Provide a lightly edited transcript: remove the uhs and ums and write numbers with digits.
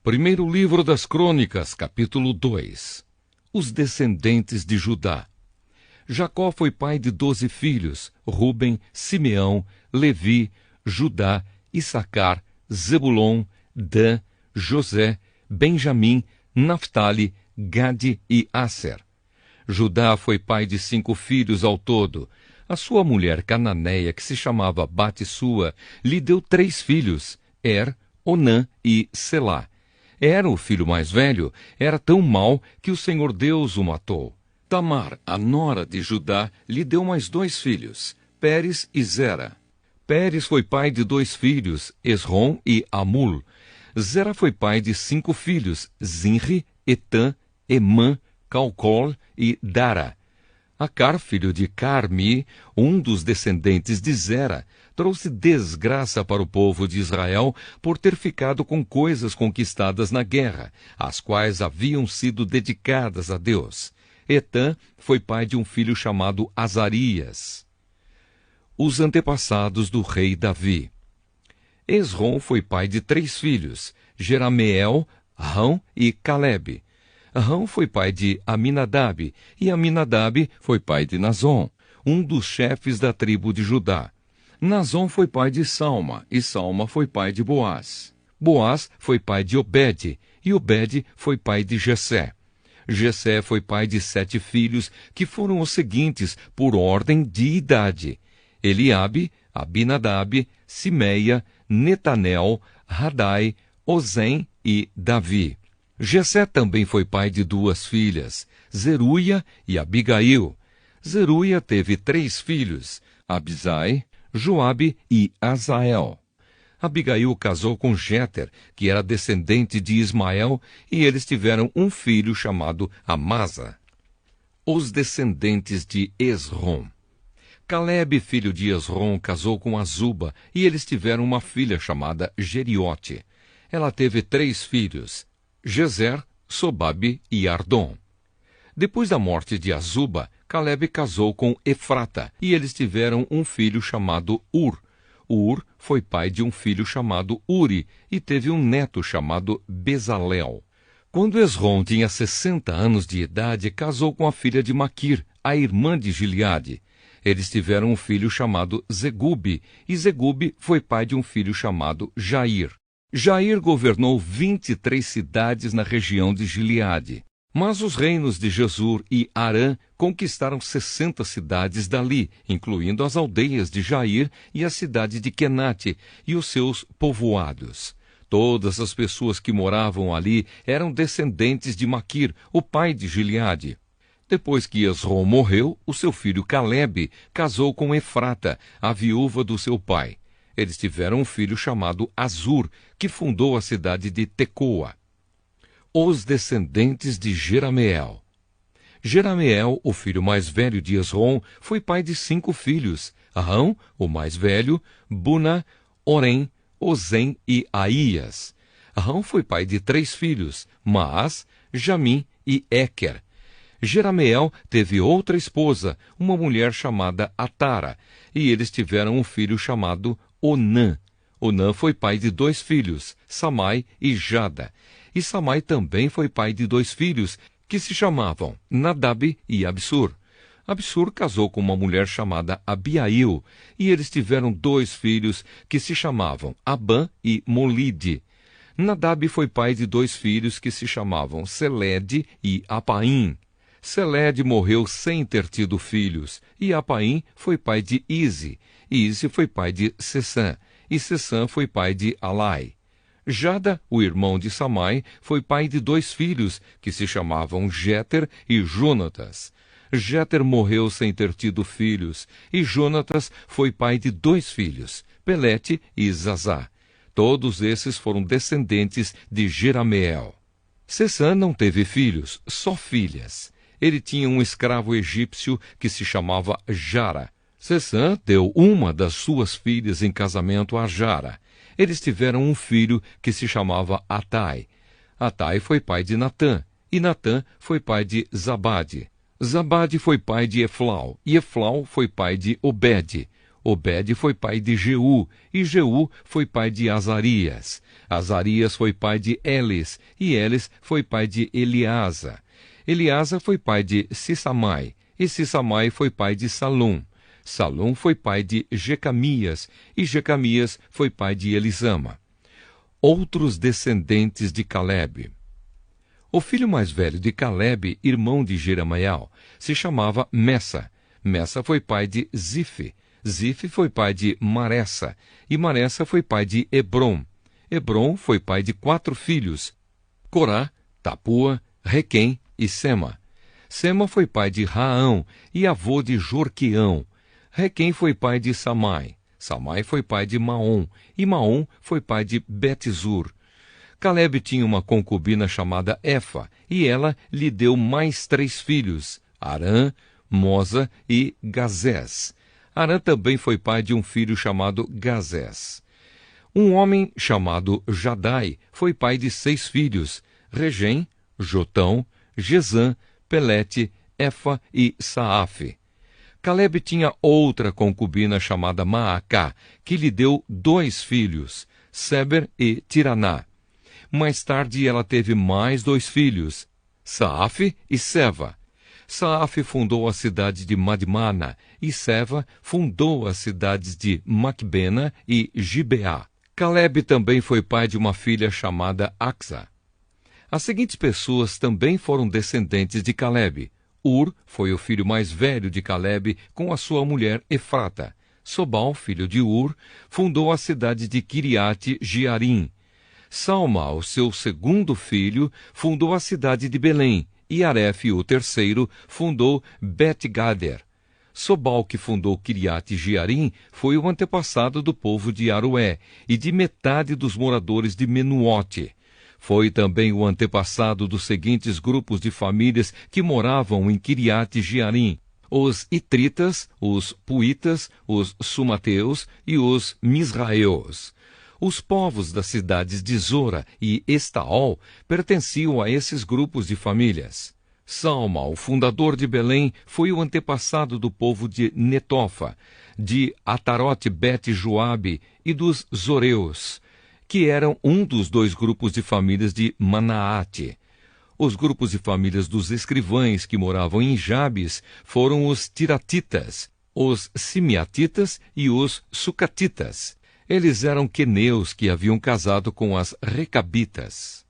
Primeiro livro das Crônicas, capítulo 2. Os descendentes de Judá. Jacó foi pai de 12 filhos: Ruben, Simeão, Levi, Judá, Issacar, Zebulon, Dan, José, Benjamim, Naftali, Gade e Asser. Judá foi pai de 5 filhos ao todo. A sua mulher cananeia, que se chamava Bate-sua, lhe deu 3 filhos: Onã e Selá. O filho mais velho, era tão mau que o Senhor Deus o matou. Tamar, a nora de Judá, lhe deu mais 2 filhos, Pérez e Zera. Pérez foi pai de 2 filhos, Esrom e Amul. Zera foi pai de 5 filhos, Zinri, Etã, Emã, Calcol e Dara. Acar, filho de Carmi, um dos descendentes de Zera, trouxe desgraça para o povo de Israel por ter ficado com coisas conquistadas na guerra, as quais haviam sido dedicadas a Deus. Etã foi pai de um filho chamado Azarias. Os antepassados do rei Davi. Esrom foi pai de 3 filhos, Jerameel, Rão e Calebe. Rão foi pai de Aminadab, e Aminadab foi pai de Nazon, um dos chefes da tribo de Judá. Nazon foi pai de Salma, e Salma foi pai de Boaz. Boaz foi pai de Obed, e Obed foi pai de Jessé. Jessé foi pai de 7 filhos, que foram os seguintes por ordem de idade: Eliabe, Abinadab, Simeia, Netanel, Radai, Ozem e Davi. Jessé também foi pai de 2 filhas, Zeruia e Abigail. Zeruia teve 3 filhos, Abisai, Joabe e Azael. Abigail casou com Jéter, que era descendente de Ismael, e eles tiveram um filho chamado Amasa. Os descendentes de Esrom. Calebe, filho de Esrom, casou com Azuba, e eles tiveram uma filha chamada Jeriote. Ela teve 3 filhos, Jezer, Sobabe e Ardom. Depois da morte de Azuba, Calebe casou com Efrata, e eles tiveram um filho chamado Ur. Ur foi pai de um filho chamado Uri, e teve um neto chamado Bezalel. Quando Esrom tinha 60 anos de idade, casou com a filha de Maquir, a irmã de Gileade. Eles tiveram um filho chamado Zegube, e Zegube foi pai de um filho chamado Jair. Jair governou 23 cidades na região de Gileade. Mas os reinos de Jesur e Arã conquistaram 60 cidades dali, incluindo as aldeias de Jair e a cidade de Quenate e os seus povoados. Todas as pessoas que moravam ali eram descendentes de Maquir, o pai de Gileade. Depois que Esrom morreu, o seu filho Calebe casou com Efrata, a viúva do seu pai. Eles tiveram um filho chamado Azur, que fundou a cidade de Tecoa. Os descendentes de Jerameel. Jerameel, o filho mais velho de Esrom, foi pai de 5 filhos: Rão, o mais velho, Buna, Orem, Ozem e Aías. Rão foi pai de 3 filhos: Maás, Jamim e Équer. Jerameel teve outra esposa, uma mulher chamada Atara, e eles tiveram um filho chamado Onã. Onã foi pai de 2 filhos, Samai e Jada. E Samai também foi pai de 2 filhos, que se chamavam Nadab e Absur. Absur casou com uma mulher chamada Abiail, e eles tiveram 2 filhos, que se chamavam Abã e Molide. Nadab foi pai de 2 filhos, que se chamavam Selede e Apaim. Selede morreu sem ter tido filhos, e Apaim foi pai de Ize. Ize foi pai de Sessã, e Sessã foi pai de Alai. Jada, o irmão de Samai, foi pai de 2 filhos, que se chamavam Jéter e Jonatas. Jéter morreu sem ter tido filhos, e Jonatas foi pai de 2 filhos, Pelete e Zazá. Todos esses foram descendentes de Jerameel. Sessã não teve filhos, só filhas. Ele tinha um escravo egípcio que se chamava Jara. Sessã deu uma das suas filhas em casamento a Jara. Eles tiveram um filho que se chamava Atai. Atai foi pai de Natã, e Natã foi pai de Zabade. Zabade foi pai de Eflau, e Eflau foi pai de Obed. Obed foi pai de Jeú, e Jeú foi pai de Azarias. Azarias foi pai de Elis, e Elis foi pai de Eleasa. Eleasa foi pai de Sissamai, e Sissamai foi pai de Salum. Salum foi pai de Jecamias, e Jecamias foi pai de Elisama. Outros descendentes de Calebe. O filho mais velho de Calebe, irmão de Jeramiel, se chamava Messa. Messa foi pai de Zife. Zife foi pai de Maressa, e Maressa foi pai de Hebron. Hebron foi pai de 4 filhos, Corá, Tapua, Requem e Sema. Sema foi pai de Raão e avô de Jorquião. Requem foi pai de Samai. Samai foi pai de Maom, e Maom foi pai de Betzur. Calebe tinha uma concubina chamada Efa, e ela lhe deu mais 3 filhos, Arã, Moza e Gazés. Arã também foi pai de um filho chamado Gazés. Um homem chamado Jadai foi pai de 6 filhos, Regem, Jotão, Gesã, Pelete, Efa e Saafe. Calebe tinha outra concubina chamada Maacá, que lhe deu 2 filhos, Seber e Tiraná. Mais tarde ela teve mais 2 filhos, Saafe e Seva. Saafe fundou a cidade de Madmana, e Seva fundou as cidades de Macbena e Gibeá. Calebe também foi pai de uma filha chamada Axa. As seguintes pessoas também foram descendentes de Calebe. Ur foi o filho mais velho de Calebe com a sua mulher Efrata. Sobal, filho de Ur, fundou a cidade de Kiriate Jearim. Salma, o seu segundo filho, fundou a cidade de Belém, e Aref, o terceiro, fundou Bet-Gader. Sobal, que fundou Kiriate Jearim, foi o antepassado do povo de Aroé e de metade dos moradores de Menuote. Foi também o antepassado dos seguintes grupos de famílias que moravam em Kiriate Jearim: os Itritas, os Puitas, os Sumateus e os Misraeus. Os povos das cidades de Zora e Estaol pertenciam a esses grupos de famílias. Salma, o fundador de Belém, foi o antepassado do povo de Netofa, de Atarote Bet-Joabe e dos Zoreus, que eram um dos 2 grupos de famílias de Manaate. Os grupos de famílias dos escrivães que moravam em Jabes foram os Tiratitas, os Simeatitas e os Sucatitas. Eles eram queneus que haviam casado com as Recabitas.